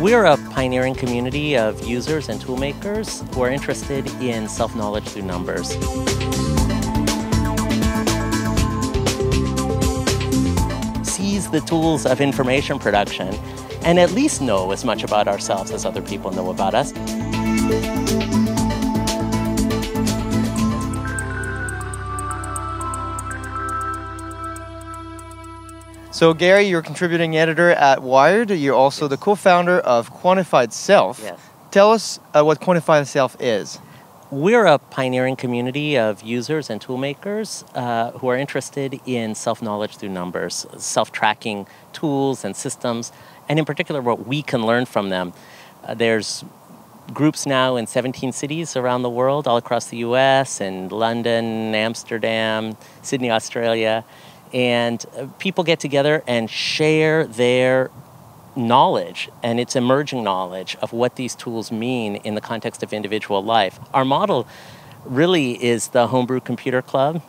We're a pioneering community of users and toolmakers who are interested in self-knowledge through numbers. Seize the tools of information production and at least know as much about ourselves as other people know about us. So Gary, you're contributing editor at Wired. You're also the co-founder of Quantified Self. Yes. Tell us what Quantified Self is. We're a pioneering community of users and toolmakers who are interested in self-knowledge through numbers, self-tracking tools and systems, and in particular what we can learn from them. There's groups now in 17 cities around the world, all across the US, and London, Amsterdam, Sydney, Australia. And people get together and share their knowledge, and it's emerging knowledge of what these tools mean in the context of individual life. Our model really is the Homebrew Computer Club,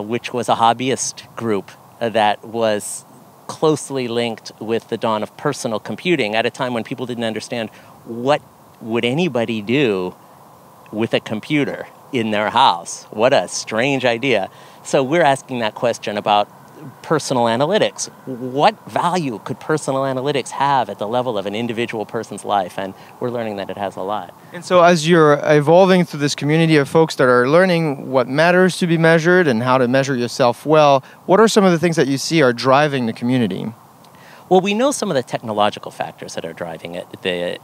which was a hobbyist group that was closely linked with the dawn of personal computing at a time when people didn't understand what would anybody do with a computer in their house. What a strange idea. So we're asking that question about personal analytics. What value could personal analytics have at the level of an individual person's life? And we're learning that it has a lot. And so as you're evolving through this community of folks that are learning what matters to be measured and how to measure yourself well, what are some of the things that you see are driving the community? Well, we know some of the technological factors that are driving it. The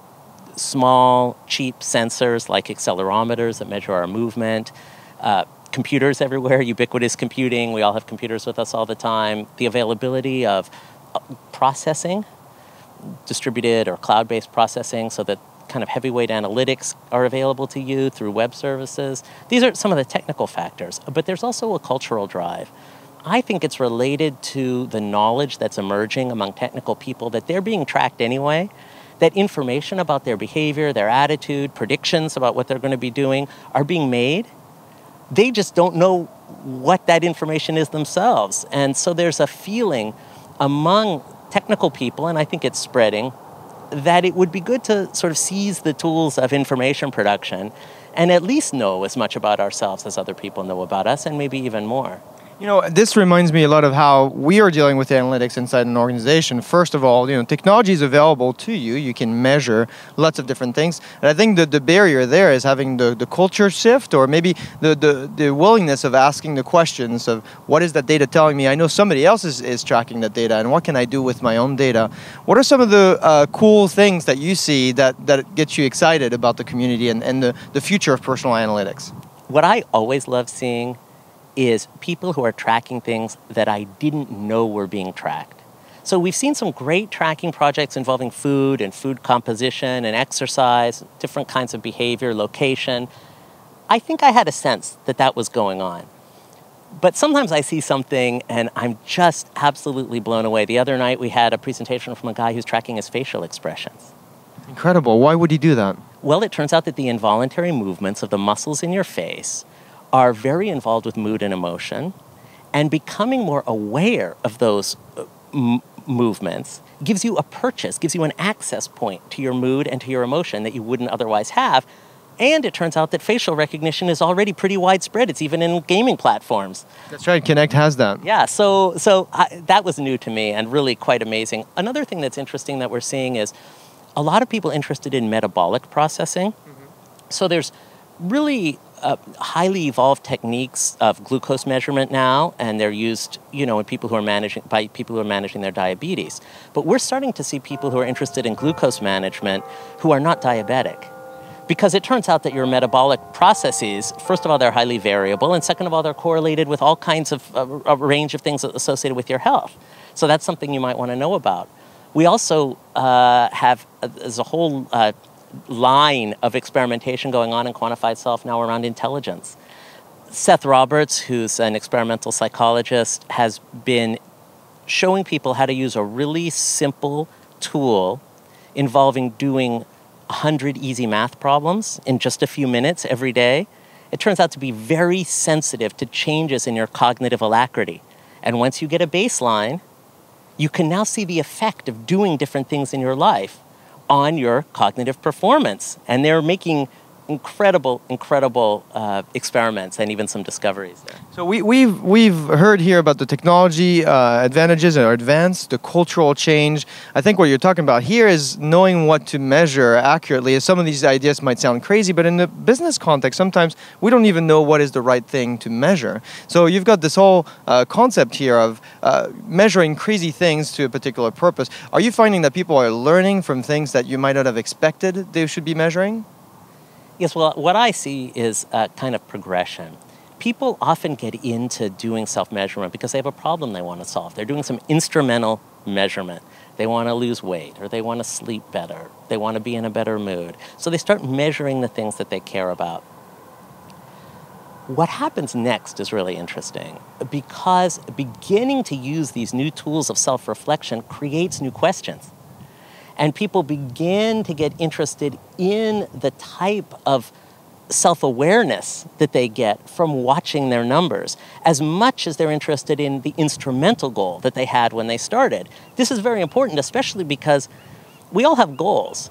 small, cheap sensors like accelerometers that measure our movement, computers everywhere, ubiquitous computing. We all have computers with us all the time. The availability of processing, distributed or cloud-based processing, so that kind of heavyweight analytics are available to you through web services. These are some of the technical factors, but there's also a cultural drive. I think it's related to the knowledge that's emerging among technical people that they're being tracked anyway, that information about their behavior, their attitude, predictions about what they're going to be doing are being made. They just don't know what that information is themselves. And so there's a feeling among technical people, and I think it's spreading, that it would be good to sort of seize the tools of information production and at least know as much about ourselves as other people know about us, and maybe even more. You know, this reminds me a lot of how we are dealing with analytics inside an organization. First of all, technology is available to you. You can measure lots of different things. And I think that the barrier there is having the culture shift, or maybe the willingness of asking the questions of what is that data telling me? I know somebody else is tracking that data, and what can I do with my own data? What are some of the cool things that you see that gets you excited about the community and the future of personal analytics? What I always love seeing is people who are tracking things that I didn't know were being tracked. So we've seen some great tracking projects involving food and food composition and exercise, different kinds of behavior, location. I think I had a sense that that was going on. But sometimes I see something and I'm just absolutely blown away. The other night we had a presentation from a guy who's tracking his facial expressions. Incredible. Why would he do that? Well, it turns out that the involuntary movements of the muscles in your face are very involved with mood and emotion, and becoming more aware of those movements gives you a purchase, gives you an access point to your mood and to your emotion that you wouldn't otherwise have. And it turns out that facial recognition is already pretty widespread. It's even in gaming platforms. That's right, Kinect has that. Yeah, so that was new to me and really quite amazing. Another thing that's interesting that we're seeing is a lot of people interested in metabolic processing. So there's really highly evolved techniques of glucose measurement now, and they're used, in people who are managing their diabetes. But we're starting to see people who are interested in glucose management who are not diabetic, because it turns out that your metabolic processes, first of all, they're highly variable, and second of all, they're correlated with all kinds of a range of things associated with your health. So that's something you might want to know about. We also have there's a whole line of experimentation going on in Quantified Self now around intelligence. Seth Roberts, who's an experimental psychologist, has been showing people how to use a really simple tool involving doing 100 easy math problems in just a few minutes every day. It turns out to be very sensitive to changes in your cognitive alacrity. And once you get a baseline, you can now see the effect of doing different things in your life. on your cognitive performance. And they're making incredible experiments and even some discoveries there. So we've heard here about the technology advantages or advance, the cultural change. I think what you're talking about here is knowing what to measure accurately. Some of these ideas might sound crazy, but in the business context, sometimes we don't even know what is the right thing to measure. So you've got this whole concept here of measuring crazy things to a particular purpose. Are you finding that people are learning from things that you might not have expected they should be measuring? Yes, well, what I see is a kind of progression. People often get into doing self-measurement because they have a problem they want to solve. They're doing some instrumental measurement. They want to lose weight, or they want to sleep better. They want to be in a better mood. So they start measuring the things that they care about. What happens next is really interesting, because beginning to use these new tools of self-reflection creates new questions. And people begin to get interested in the type of self-awareness that they get from watching their numbers, as much as they're interested in the instrumental goal that they had when they started. This is very important, especially because we all have goals,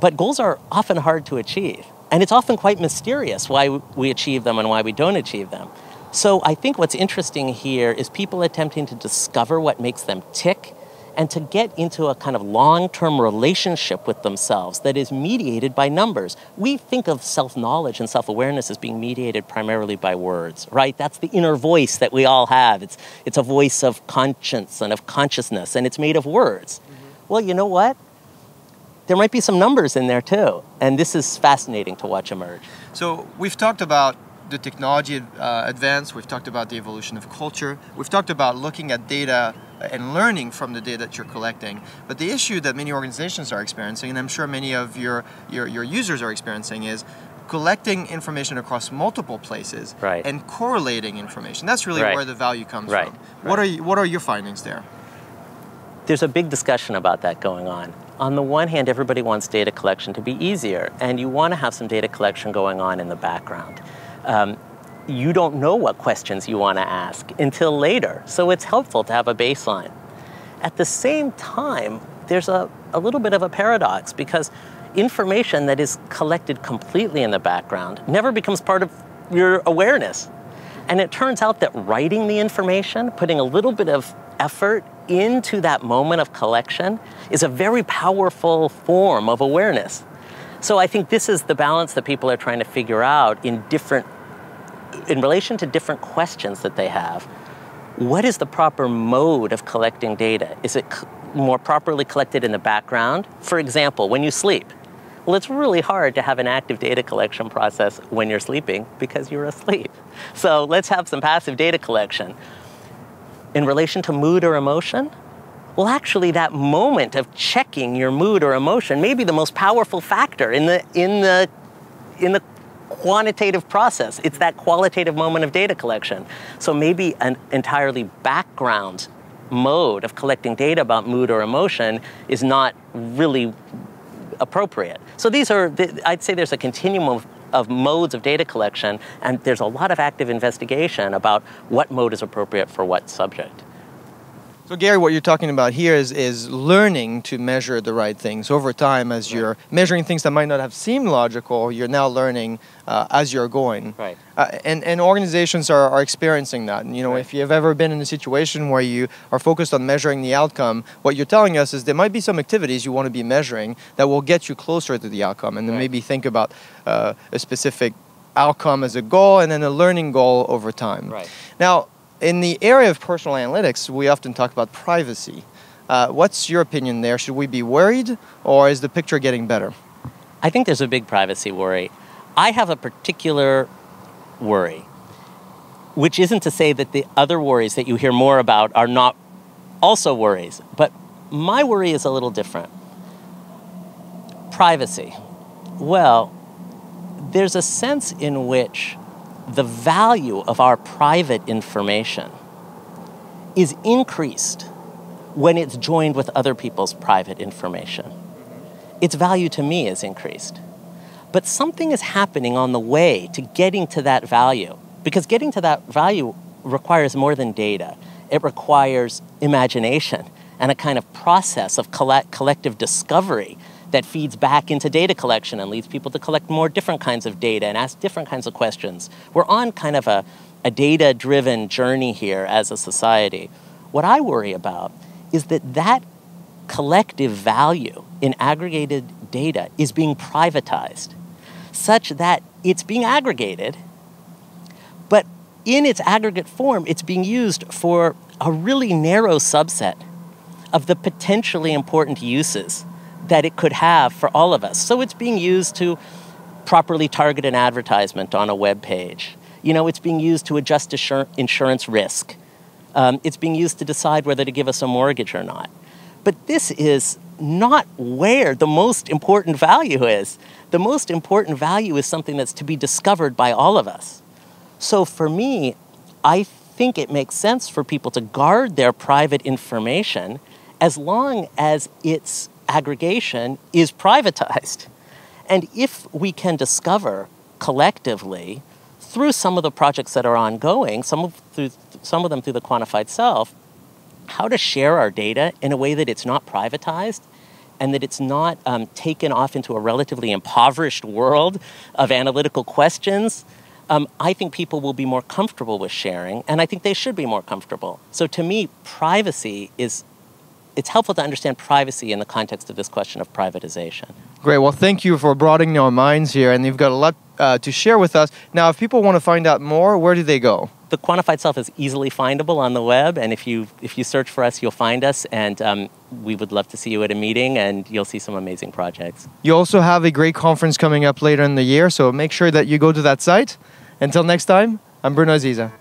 but goals are often hard to achieve. And it's often quite mysterious why we achieve them and why we don't achieve them. So I think what's interesting here is people attempting to discover what makes them tick, and to get into a kind of long-term relationship with themselves that is mediated by numbers. We think of self-knowledge and self-awareness as being mediated primarily by words, right? That's the inner voice that we all have. It's a voice of conscience and of consciousness, and it's made of words. Well, you know what? There might be some numbers in there too, and this is fascinating to watch emerge. So we've talked about the technology advance, we've talked about the evolution of culture, we've talked about looking at data and learning from the data that you're collecting. But the issue that many organizations are experiencing, and I'm sure many of your users are experiencing, is collecting information across multiple places and correlating information. That's really where the value comes from. What are your findings there? There's a big discussion about that going on. On the one hand, everybody wants data collection to be easier, and you want to have some data collection going on in the background. You don't know what questions you want to ask until later, so it's helpful to have a baseline. At the same time, there's a little bit of a paradox, because information that is collected completely in the background never becomes part of your awareness. And it turns out that writing the information, putting a little bit of effort into that moment of collection, is a very powerful form of awareness. So I think this is the balance that people are trying to figure out in relation to different questions that they have. What is the proper mode of collecting data? Is it more properly collected in the background? For example, when you sleep. Well, it's really hard to have an active data collection process when you're sleeping because you're asleep. So let's have some passive data collection. In relation to mood or emotion, well, actually, that moment of checking your mood or emotion may be the most powerful factor in the quantitative process. It's that qualitative moment of data collection. So maybe an entirely background mode of collecting data about mood or emotion is not really appropriate. So these are, I'd say there's a continuum of modes of data collection, and there's a lot of active investigation about what mode is appropriate for what subject. So Gary, what you're talking about here is learning to measure the right things over time. As you're measuring things that might not have seemed logical, you're now learning as you're going. Right. And organizations are experiencing that. And, you know, if you've ever been in a situation where you are focused on measuring the outcome, what you're telling us is there might be some activities you want to be measuring that will get you closer to the outcome. And then maybe think about a specific outcome as a goal and then a learning goal over time. Right. Now, in the area of personal analytics, we often talk about privacy. What's your opinion there? Should we be worried, or is the picture getting better? I think there's a big privacy worry. I have a particular worry, which isn't to say that the other worries that you hear more about are not also worries, but my worry is a little different. Privacy. Well, there's a sense in which the value of our private information is increased when it's joined with other people's private information. Its value to me is increased. But something is happening on the way to getting to that value, because getting to that value requires more than data. It requires imagination and a kind of process of collective discovery that feeds back into data collection and leads people to collect more different kinds of data and ask different kinds of questions. We're on kind of a data-driven journey here as a society. What I worry about is that collective value in aggregated data is being privatized, such that it's being aggregated, but in its aggregate form, it's being used for a really narrow subset of the potentially important uses that it could have for all of us. So it's being used to properly target an advertisement on a web page. It's being used to adjust insurance risk. It's being used to decide whether to give us a mortgage or not. But this is not where the most important value is. The most important value is something that's to be discovered by all of us. So for me, I think it makes sense for people to guard their private information as long as its aggregation is privatized. And if we can discover collectively through some of the projects that are ongoing, some of them through the Quantified Self, how to share our data in a way that it's not privatized and that it's not taken off into a relatively impoverished world of analytical questions, I think people will be more comfortable with sharing, and I think they should be more comfortable. So to me, it's helpful to understand privacy in the context of this question of privatization. Great. Well, thank you for broadening our minds here, and you've got a lot to share with us. Now, if people want to find out more, where do they go? The Quantified Self is easily findable on the web, and if you search for us, you'll find us, and we would love to see you at a meeting, and you'll see some amazing projects. You also have a great conference coming up later in the year, so make sure that you go to that site. Until next time, I'm Bruno Aziza.